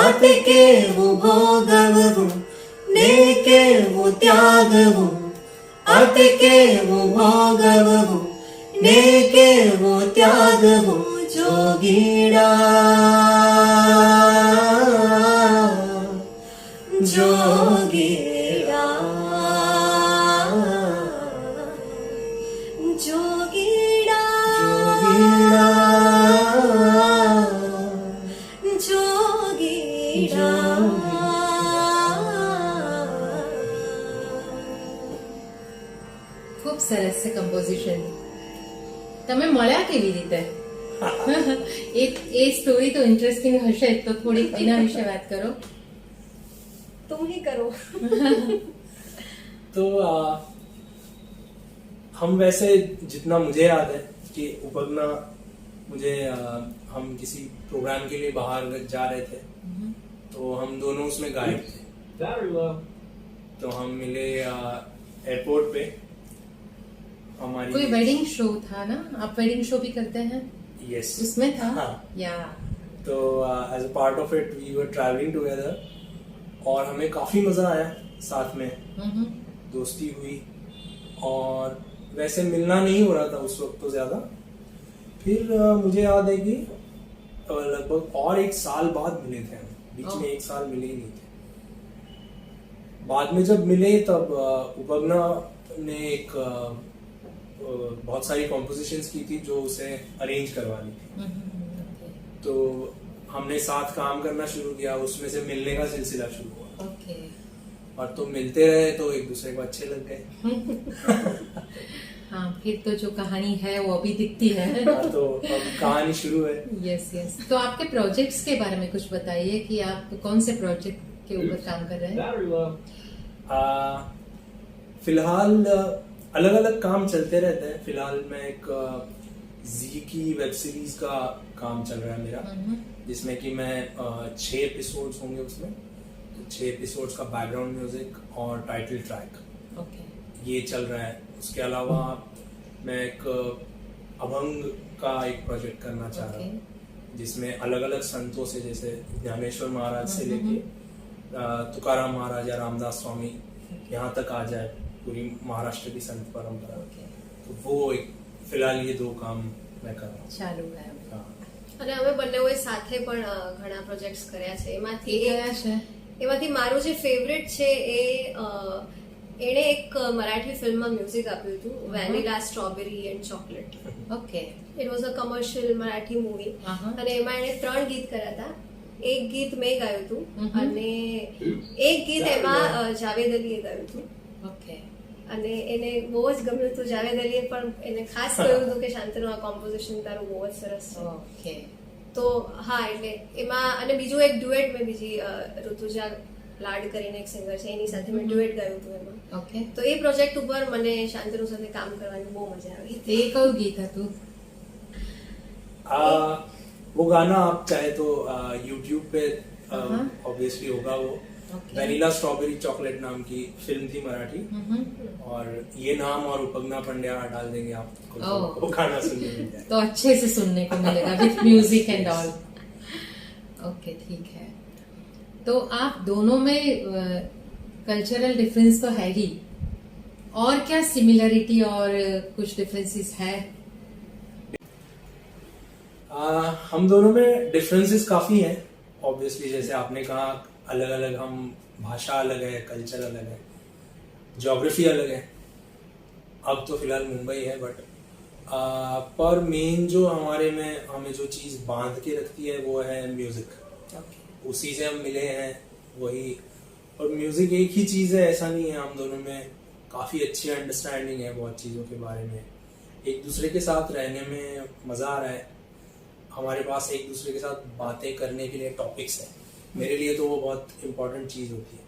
Speaker 2: આતે કેવું ભોગવવું ને કેવું ત્યાગવું આતે કેવું ભોગવવું ને કેવું ત્યાગવું જોગીડા જોગીડા
Speaker 1: ખૂબ સરસ છે કમ્પોઝિશન. તમે મળ્યા કેવી રીતે? એ સ્ટોરી તો ઇન્ટરેસ્ટિંગ હશે, તો થોડીક એના વિશે વાત કરો.
Speaker 2: तुम ही करो.
Speaker 3: तो हम वैसे जितना मुझे याद है कि उपगना मुझे हम किसी प्रोग्राम के लिए बाहर जा रहे थे तो हम दोनों उसमें गायब थे. तो हम मिले एयरपोर्ट पे. हमारी
Speaker 1: कोई वेडिंग शो था ना? आप वेडिंग शो भी करते हैं?
Speaker 3: यस
Speaker 1: उसमें था.
Speaker 3: हाँ.
Speaker 1: या
Speaker 3: तो as a part of it we were travelling together और हमें काफी मजा आया साथ में. दोस्ती हुई और वैसे मिलना नहीं हो रहा था उस वक्त तो ज्यादा. फिर मुझे याद है कि लगभग और 1 साल बाद मिले थे हम. बीच में 1 साल मिले ही नहीं थे. बाद में जब मिले तब उपगना ने एक बहुत सारी कॉम्पोजिशंस की थी जो उसे अरेंज करवानी थी. तो हमने साथ काम करना शुरू किया. उसमें से मिलने का सिलसिला शुरू हुआ.
Speaker 1: ओके.
Speaker 3: और तो मिलते रहे तो एक दूसरे को अच्छे लग गए.
Speaker 1: हाँ, फिर तो जो कहानी है वो अभी दिखती है.
Speaker 3: तो अब कहानी शुरू है.
Speaker 1: Yes yes. तो आपके प्रोजेक्ट्स के बारे में कुछ बताइए कि आप कौन से प्रोजेक्ट के ऊपर काम कर रहे हैं?
Speaker 3: फिलहाल अलग अलग काम चलते रहते हैं. फिलहाल मैं एक जी की वेब सीरीज का काम चल रहा है मेरा, जिसमें कि मैं 6 एपिसोड्स होंगे उसमें. तो 6 एपिसोड्स का बैकग्राउंड म्यूजिक और टाइटल ट्रैक
Speaker 1: ओके.
Speaker 3: ये चल रहा है. उसके अलावा मैं एक अभंग का एक प्रोजेक्ट करना चाह रहा हूँ जिसमें अलग अलग संतों से, जैसे ज्ञानेश्वर महाराज से लेके तुकाराम महाराज या रामदास स्वामी यहाँ तक आ जाए पूरी महाराष्ट्र की संत परंपरा. तो वो एक फिलहाल ये 2 काम मैं कर रहा हूँ.
Speaker 1: ચાલુ है.
Speaker 2: અને અમે બંનેઓએ સાથે પણ ઘણા પ્રોજેક્ટ્સ કર્યા છે. એમાંથી મારું જે ફેવરેટ છે એ એણે એક મરાઠી ફિલ્મમાં મ્યુઝિક આપ્યું હતું, vanilla strawberry and chocolate.
Speaker 1: Okay.
Speaker 2: It was a commercial Marathi movie અને એમાં એણે 3 ગીત કર્યા હતા. એક ગીત મેં ગાયું હતું અને એક ગીત એમાં જાવેદ અલીએ ગાયું હતું.
Speaker 1: ઓકે.
Speaker 2: અને એને બહુ જ ગમ્યું હતું. જાવેદ અલીએ પણ એને ખાસ કહ્યું હતું કે શાંતનુ આ કોમ્પોઝિશન તારું બહુ જ સરસ છે.
Speaker 1: ઓકે.
Speaker 2: તો હા, એટલે એમાં અને બીજું એક ડ્યુએટ મેં બીજી ઋતુજા લાડ કરીને એક સિંગર છે એની સાથે મેં ડ્યુએટ ગાયું હતું એમાં.
Speaker 1: ઓકે.
Speaker 2: તો એ પ્રોજેક્ટ ઉપર મને શાંતનુ સાથે કામ કરવાની બહુ મજા આવી.
Speaker 1: એ કયું ગીત હતું?
Speaker 3: वो गाना आप चाहे तो YouTube पे ऑब्वियसली होगा. वो वेनिला स्ट्रॉबेरी चॉकलेट नाम की फिल्म थी मराठी. और ये नाम और उपगना पंड्या डाल देंगे आपको तो वो गाना सुनने मिल जाएगा.
Speaker 1: तो अच्छे से सुनने को मिलेगा with music and all. Okay, ठीक है. तो आप दोनों में कल्चरल डिफरेंस तो है ही, और क्या सिमिलरिटी और कुछ डिफरेंसेस है?
Speaker 3: हम दोनों में डिफरेंसेस काफी हैं ऑब्वियसली. जैसे आपने कहा अलग अलग हम भाषा अलग है, कल्चर अलग है, ज्योग्राफी अलग है. अब तो फिलहाल मुंबई है बट पर मेन जो हमारे में हमें जो चीज बांध के रखती है वो है म्यूजिक. उसी से हम मिले हैं, वही और म्यूजिक एक ही चीज है ऐसा नहीं है, हम दोनों में काफी अच्छी अंडरस्टैंडिंग है बहुत चीजों के बारे में, एक दूसरे के साथ रहने में मजा आ रहा है, हमारे पास एक दूसरे के साथ बातें करने के लिए टॉपिक्स है। मेरे लिए तो वो बहुत इम्पोर्टेंट चीज होती है,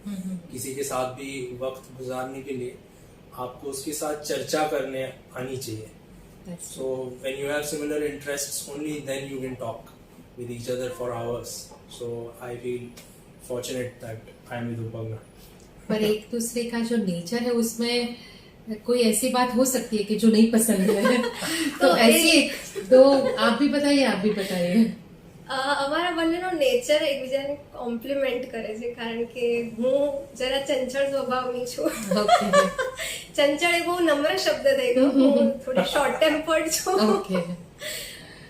Speaker 3: किसी के साथ भी वक्त गुजारने के लिए आपको उसके साथ चर्चा करने आनी चाहिए। So when you have similar interests, only then you can talk with each other for hours. So I feel fortunate that I am with Upagna.
Speaker 1: पर एक दूसरे का जो नेचर है उसमें कोई ऐसी बात हो सकती है कि जो नहीं पसंद है तो ऐसी तो आप भी बताइए।
Speaker 2: અમારા બંનેનો નેચર એકબીજાને કોમ્પ્લિમેન્ટ કરે છે, કારણ કે હું જરા ચંચળ સ્વભાવની છું. ચંચળ એ બહુ નમ્ર શબ્દ થઈ ગયો, હું થોડી શોર્ટ ટેમ્પર્ડ છું,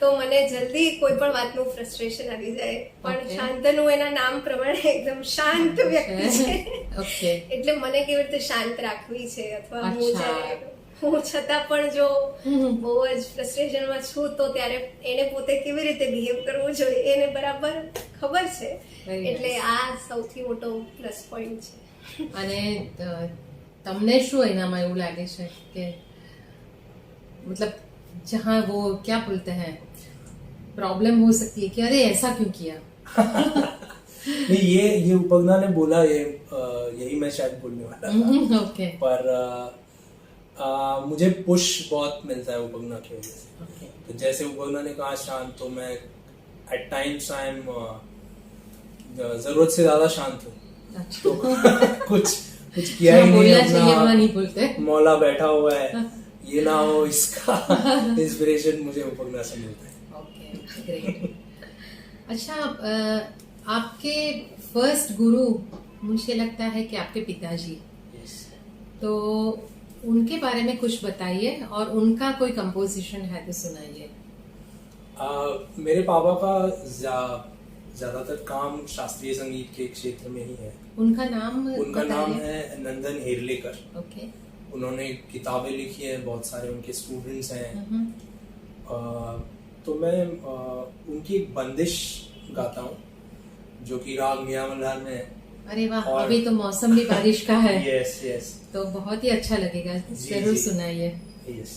Speaker 2: તો મને જલ્દી કોઈ પણ વાતનું ફ્રસ્ટ્રેશન આવી જાય. પણ શાંતનુ એના નામ પ્રમાણે એકદમ શાંત વ્યક્તિ છે, એટલે મને કેવી રીતે શાંત રાખવી છે, અથવા હું છતાં પણ જો બહુ જ ફ્રસ્ટ્રેશનમાં છું તો ત્યારે એને પોતે કેવી રીતે બિહેવ કરવું જોઈએ એને બરાબર ખબર છે, એટલે આ સૌથી મોટો પ્લસ પોઈન્ટ છે.
Speaker 1: અને તમને શું એનામાં એવું લાગે છે કે मतलब जहाँ वो क्या बोलते हैं प्रॉब्लम हो सकती है कि अरे ऐसा क्यों किया?
Speaker 3: नहीं, ये उपगना ने बोला, यही मैं शायद बोलने वाला था.
Speaker 1: ओके.
Speaker 3: पर मुझे पुश बहुत मिलता है उपगना की वजह से. तो जैसे उपगना ने कहा शांत, तो मैं एट टाइम्स आई एम जरूरत से ज्यादा शांत हूँ. तो कुछ किया ही नहीं, अपना
Speaker 1: नहीं बोलते,
Speaker 3: मौला बैठा हुआ है, ये ना हो, इसका इंस्पिरेशन मुझे उपगना से मिलता है.
Speaker 1: Okay, great. अच्छा, आपके फर्स्ट गुरु मुझे लगता है कि आपके पिताजी. तो उनके बारे में कुछ बताइए, और उनका कोई कंपोजिशन है तो सुनाइए.
Speaker 3: मेरे पापा का ज्यादातर काम शास्त्रीय संगीत के क्षेत्र में ही है. उनका नाम है नंदन हेरलेकर.
Speaker 1: ओके.
Speaker 3: उन्होंने किताबें लिखी है, बहुत सारे उनके स्टूडेंट्स हैं. तो मैं उनकी एक बंदिश गाता हूँ जो कि राग मियां मल्हार में है.
Speaker 1: अरे वाह, अभी तो मौसम भी बारिश का है.
Speaker 3: यस.
Speaker 1: तो बहुत ही अच्छा लगेगा, जरूर सुनाइए.
Speaker 3: यस.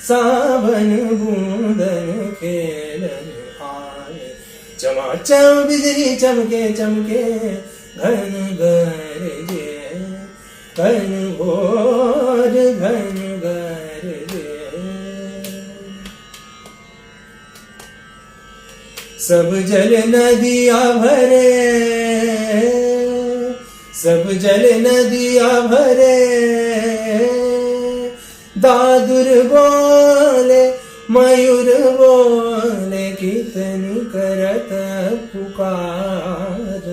Speaker 3: सावन बूंदन खेलन आए, चमाचम बिजली चमके चमके, घन गरजे, घन घोर घन गरजे. सब जल नदिया भरे, सब जल नदिया भरे, दादुर बोले मयूर बोले, कीर्तन करत पुकार,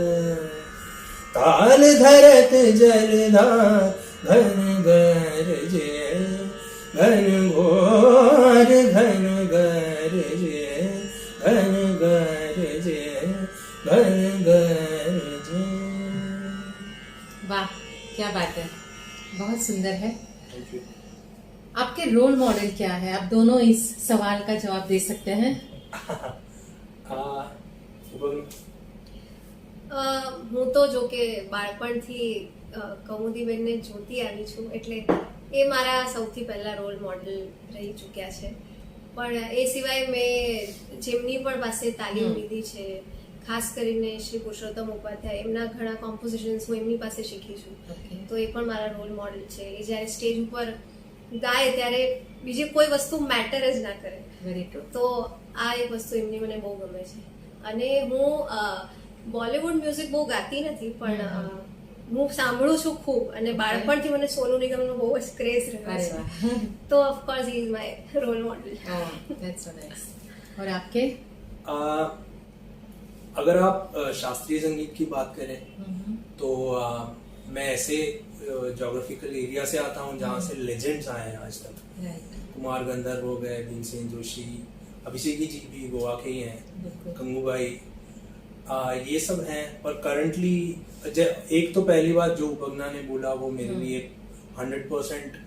Speaker 3: ताल धरत जलधार, घन गरजे, घन घोर घन गरजे, घन गरजे, घन गरजे.
Speaker 1: वाह, क्या बात है, बहुत सुंदर है. आपके रोल मॉडल क्या है? आप दोनों इस सवाल का जवाब दे सकते हैं.
Speaker 2: હું તો જો કે બાળપણથી કૌમુદીબેનને જોતી આવી છું, એટલે એ મારા સૌથી પહેલા રોલ મોડલ રહી ચૂક્યા છે. પણ એ સિવાય મેં જેમની પણ પાસે તાલીમ લીધી છે, ખાસ કરીને શ્રી પુરુષોત્તમ ઉપાધ્યાય એમના ઘણા કોમ્પોઝિશન્સ હું એમની પાસે શીખી છું.
Speaker 1: Okay.
Speaker 2: તો એ પણ મારા રોલ મોડેલ છે. એ જ્યારે સ્ટેજ ઉપર ગાય ત્યારે બીજી કોઈ વસ્તુ મેટર જ ના કરે.
Speaker 1: Very true.
Speaker 2: તો આ એક વસ્તુ એમની મને બહુ ગમે છે. અને હું બોલિવૂડ મ્યુઝિક બહુ ગાતી નથી, પણ હું સાંભળું છું ખૂબ, અને બાળપણથી મને સોનુ નિગમનો બહુ જ ક્રેઝ રહ્યો
Speaker 1: अरे
Speaker 2: છે.
Speaker 1: वाह.
Speaker 2: तो of course he is my role model.
Speaker 1: Oh, that's so nice. और आपके?
Speaker 3: अगर आप शास्त्रीय संगीत की बात करें तो मैं ऐसे जोग्राफिकल एरिया से आता हूँ जहाँ से लेजेंड्स आए हैं आज तक.
Speaker 1: Right.
Speaker 3: कुमार गंधर्व हो गए, भीमसेन जोशी, अभिषेकी जी भी गोवा के ही हैं,
Speaker 1: बिल्कुल.
Speaker 3: गंगूबाई, ये सब हैं. पर करंटली एक तो पहली बात जो उपगना ने बोला वो मेरे लिए 100%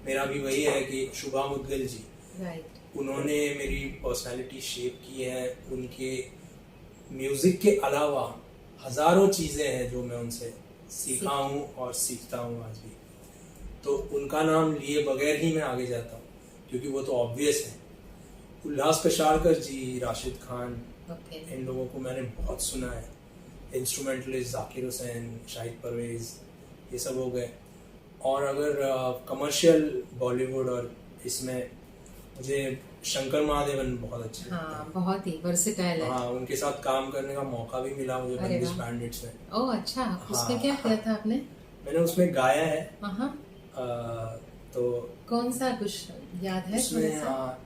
Speaker 3: मेरा भी वही है कि शुभा मुद्गल जी,
Speaker 1: Right.
Speaker 3: उन्होंने मेरी पर्सनालिटी शेप की है. उनके म्यूजिक के अलावा हजारों चीजें हैं जो मैं उनसे सीखा हूँ और सीखता हूँ आज भी. तो उनका नाम लिए बगैर ही मैं आगे जाता हूँ, क्योंकि वो तो ऑब्वियस है. उल्लास कशालकर जी, राशिद खान,
Speaker 1: Okay.
Speaker 3: इन लोगों को मैंने बहुत सुना है. इंस्ट्रूमेंटलिस्ट जाकिर हुसैन, शाहिद परवेज, ये सब हो गए. और अगर कमर्शियल बॉलीवुड और इसमें मुझे शंकर महादेवन बहुत अच्छे लगते
Speaker 1: हाँ,
Speaker 3: हैं.
Speaker 1: बहुत ही वर्सेटाइल है.
Speaker 3: हाँ, उनके साथ काम करने का मौका भी मिला मुझे
Speaker 1: अरे
Speaker 3: बंदिश
Speaker 1: वाह.
Speaker 3: बैंडिट्स में.
Speaker 1: ओह अच्छा, उसमें
Speaker 3: हाँ.
Speaker 1: क्या किया था आपने?
Speaker 3: मैंने उसमें गाया है.
Speaker 1: हाँ.
Speaker 3: तो
Speaker 1: कौन सा कुछ याद है?
Speaker 3: उसमें
Speaker 1: थोड़ा सा?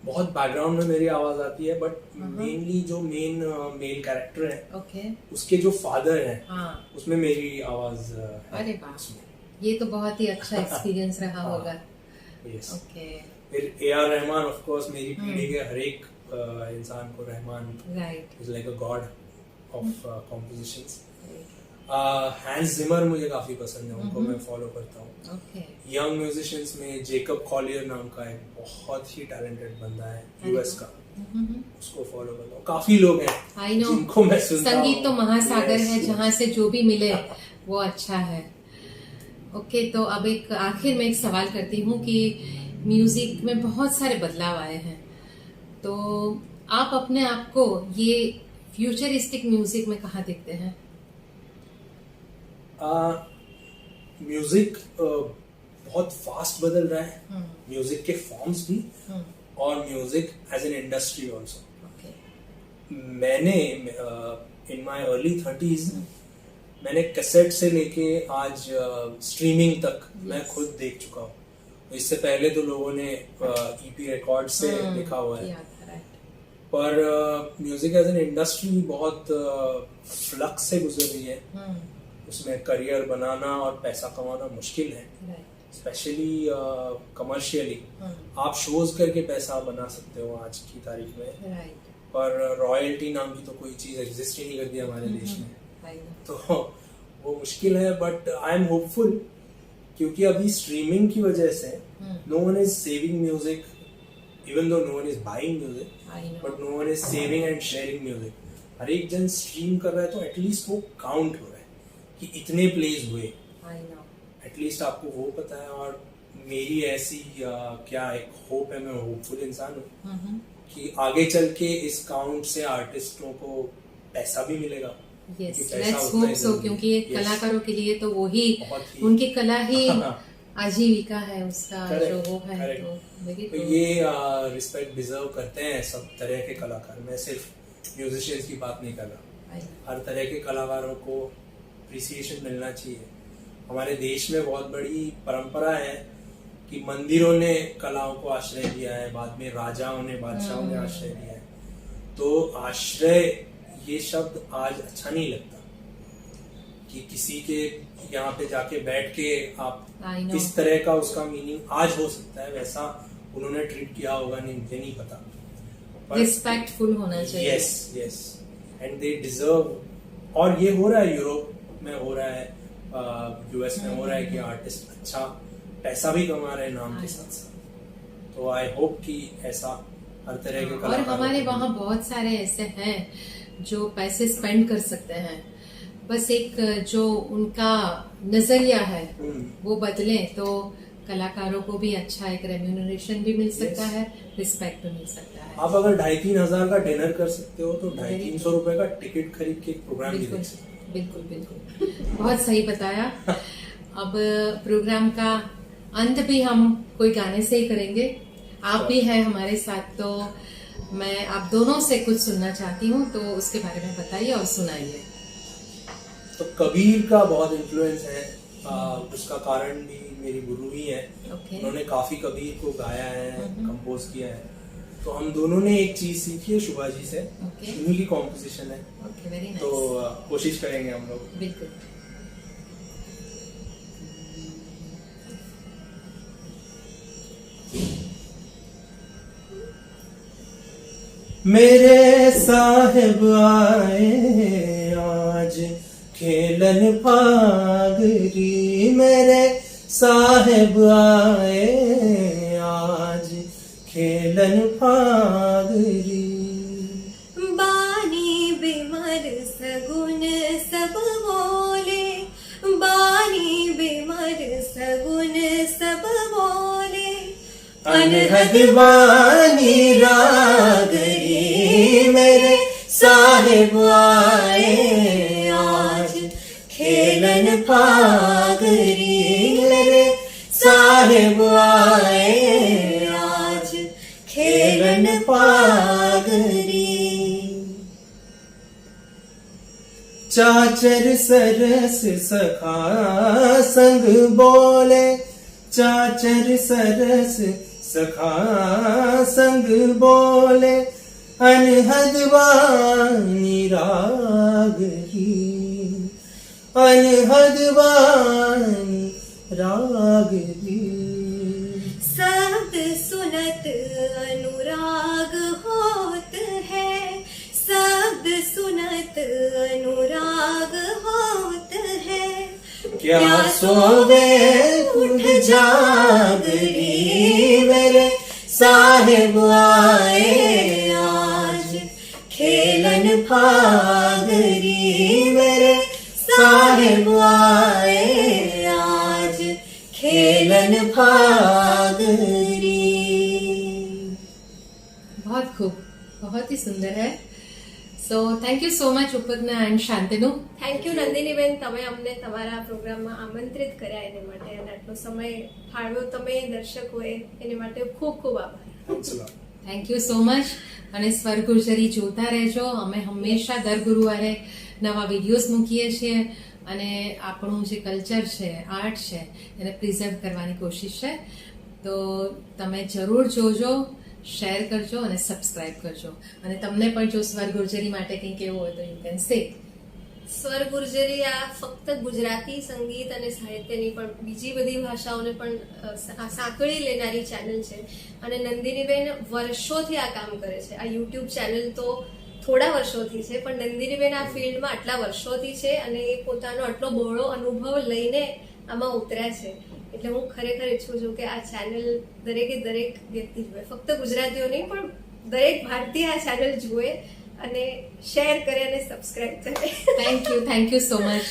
Speaker 3: बहुत बैकग्राउंड में मेरी आवाज आती है, बट
Speaker 1: हाँ.
Speaker 3: मेनली जो मेल कैरेक्टर है
Speaker 1: ओके.
Speaker 3: उसके जो फादर हैं
Speaker 1: हाँ.
Speaker 3: उसमें मेरी आवाज है.
Speaker 1: अरे वाह.
Speaker 3: उसमें.
Speaker 1: ये तो बहुत ही अच्छा एक्सपीरियंस रहा
Speaker 3: हाँ.
Speaker 1: होगा.
Speaker 3: Yes.
Speaker 1: ओके.
Speaker 3: फिर A.R. रहमान, ऑफ कोर्स मेरी पीढ़ी के हर एक इंसान को Rahman
Speaker 1: right.
Speaker 3: Is like a God of compositions. Hans Zimmer मुझे काफी पसंद है, उनको मैं फॉलो करता हूँ.
Speaker 1: ओके.
Speaker 3: यंग म्यूजिशियंस में जेकब कॉलियर नाम का एक बहुत ही टैलेंटेड बंदा है यूएस का, उसको फॉलो करता हूँ. काफी लोग हैं
Speaker 1: आई नो.
Speaker 3: जिनको मैं सुनता हूँ.
Speaker 1: संगीत तो महासागर
Speaker 3: Yes,
Speaker 1: है,
Speaker 3: yes.
Speaker 1: जहाँ से जो भी मिले वो अच्छा है. ओके, तो अब एक आखिर में एक सवाल करती हूँ कि म्यूजिक में बहुत सारे बदलाव आए हैं, तो आप अपने आप को ये फ्यूचरिस्टिक म्यूजिक में कहाँ देखते हैं?
Speaker 3: म्यूजिक बहुत फास्ट बदल रहा है, म्यूजिक के फॉर्म्स भी और music as an industry also.
Speaker 1: Okay.
Speaker 3: मैंने इन माय अर्ली 30s मैंने कैसेट से लेके आज स्ट्रीमिंग तक मैं खुद देख चुका हूँ. इससे पहले तो लोगों ने ईपी रिकॉर्ड से लिखा हुआ है, पर म्यूजिक एज एन इंडस्ट्री बहुत फ्लक्स से गुजर रही है. उसमें करियर बनाना और पैसा कमाना मुश्किल है, स्पेशली कमर्शियली. आप शोज करके पैसा बना सकते हो आज की तारीख में, पर रॉयल्टी नाम की तो कोई चीज एग्जिस्ट ही नहीं करती हमारे देश में. तो वो मुश्किल है, बट आई एम होपफुल, क्योंकि अभी स्ट्रीमिंग की वजह से no one is saving music, even though no one is buying music, but no one is saving and sharing music. हर एक जन स्ट्रीम कर रहा है, तो एटलीस्ट वो काउंट हो रहा है कि इतने प्लेज हुए. एटलीस्ट आपको वो पता है. और मेरी ऐसी क्या एक होप है, मैं होपफुल इंसान हूँ कि आगे चल के इस काउंट से आर्टिस्टों को पैसा भी मिलेगा.
Speaker 1: Yes, let's hope so, क्योंकि कलाकारों के लिए तो वो ही उनकी कला ही आजीविका है, उसका जो वो है.
Speaker 3: तो ये रिस्पेक्ट डिजर्व करते हैं सब तरह के कलाकार. मैं सिर्फ म्यूजिशियंस की बात नहीं कर रहा, हर तरह के कलाकारों को अप्रिसिएशन मिलना चाहिए. हमारे देश में बहुत बड़ी परंपरा है कि मंदिरों ने कलाओं को आश्रय दिया है, बाद में राजाओं ने, बादशाहों ने आश्रय दिया है. तो आश्रय ये शब्द आज अच्छा नहीं लगता कि किसी के यहाँ पे जाके बैठ के आप किस तरह का उसका मीनिंग आज हो सकता है, वैसा उन्होंने ट्रीट किया होगा नहीं, मुझे नहीं पता.
Speaker 1: रिस्पेक्टफुल होना चाहिए.
Speaker 3: Yes yes, and they deserve. और ये हो रहा है, यूरोप में हो रहा है, यूएस में हो रहा है कि आर्टिस्ट अच्छा पैसा भी कमा रहे हैं नाम के साथ साथ. तो आई होप कि ऐसा हर तरह के
Speaker 1: और हमारे वहाँ बहुत सारे ऐसे हैं जो पैसे स्पेंड कर सकते हैं, बस एक जो उनका नजरिया है वो बदले तो कलाकारों को भी अच्छा एक रेम्यूनरेशन भी मिल सकता है, रिस्पेक्ट भी मिल सकता है।
Speaker 3: आप अगर 2,500-3,000 का डिनर कर सकते हो तो 250-300 रुपए का टिकट खरीद के एक प्रोग्राम भी
Speaker 1: बिल्कुल
Speaker 3: देख सकते हो।
Speaker 1: बिल्कुल बिल्कुल, बहुत सही बताया। अब प्रोग्राम का अंत भी हम कोई गाने से ही करेंगे। आप भी हैं हमारे साथ, तो मैं आप दोनों से कुछ सुनना चाहती हूँ, तो उसके बारे में बताइए और सुनाइए।
Speaker 3: तो कबीर का बहुत इन्फ्लुएंस है, उसका कारण भी मेरी गुरु ही है।
Speaker 1: ओके।
Speaker 3: उन्होंने काफी कबीर को गाया है, कंपोज किया है। तो हम दोनों ने एक चीज सीखी है शुभा जी से,
Speaker 1: ओके।
Speaker 3: उन्हीं की कॉम्पोजिशन है।
Speaker 1: Okay, very nice.
Speaker 3: तो कोशिश करेंगे हम लोग।
Speaker 1: बिल्कुल।
Speaker 3: मेरे साहिब आए आज खेलन फागरी, मेरे साहिब आए आज खेलन फागरी।
Speaker 2: बानी बिमर सगुन सब बोले, बानी बिमर सगुन सब बोले,
Speaker 3: अनहद बानी रागरी, मेरे साहिब आए आज खेलन फागरी, मेरे साहिब आए आज खेलन फागरी। चाचर सरस सखा संग बोले, चाचर सरस सखा संग बोले, अनहद वाणी रागरी, अनहद वाणी रागरी।
Speaker 2: शब्द सुनत अनुराग होत है, शब्द सुनत अनुराग होत है,
Speaker 3: क्या सोवे उठ जागरी, मेरे साहिब आए आज खेलन फागरी, मेरे साहिब आए आज खेलन फागरी।
Speaker 1: बहुत खूब, बहुत ही सुंदर है। So thank you so much Upagnya and શાંતિનુ.
Speaker 2: થેન્ક યુ નંદિનીબેન, તમે અમને તમારા પ્રોગ્રામમાં આમંત્રિત કર્યા એને માટે અને આટલો સમય ફાળવ્યો તમે દર્શકોએ એને માટે ખૂબ ખૂબ આભાર.
Speaker 1: Thank you so much. અને સ્વર ગુર્જરી જોતા રહેજો. અમે હંમેશા દર ગુરુવારે નવા વિડીયોઝ મૂકીએ છીએ અને આપણું જે કલ્ચર છે, આર્ટ છે, એને પ્રિઝર્વ કરવાની કોશિશ છે. તો તમે જરૂર જોજો, શેર કરજો અને સબસ્ક્રાઇબ કરજો. અને તમને પણ જો સ્વર ગુર્જરી માટે કંઈ કહેવું હોય તો યુ કેન સે.
Speaker 2: સ્વર ગુર્જરી આ ફક્ત ગુજરાતી સંગીત અને સાહિત્યની પણ બીજી બધી ભાષાઓને પણ સાંકળી લેનારી ચેનલ છે. અને નંદિનીબેન વર્ષોથી આ કામ કરે છે. આ યુટ્યુબ ચેનલ તો થોડા વર્ષોથી છે, પણ નંદિનીબેન આ ફિલ્ડમાં આટલા વર્ષોથી છે અને એ પોતાનો આટલો બહોળો અનુભવ લઈને આમાં ઉતર્યા છે. એટલે હું ખરેખર ઈચ્છું છું કે આ ચેનલ દરેકે દરેક વ્યક્તિ જુએ, ફક્ત ગુજરાતીઓ નહીં પણ દરેક ભારતીય આ ચેનલ જુએ અને શેર કરે અને સબસ્ક્રાઇબ કરે.
Speaker 1: Thank you so much.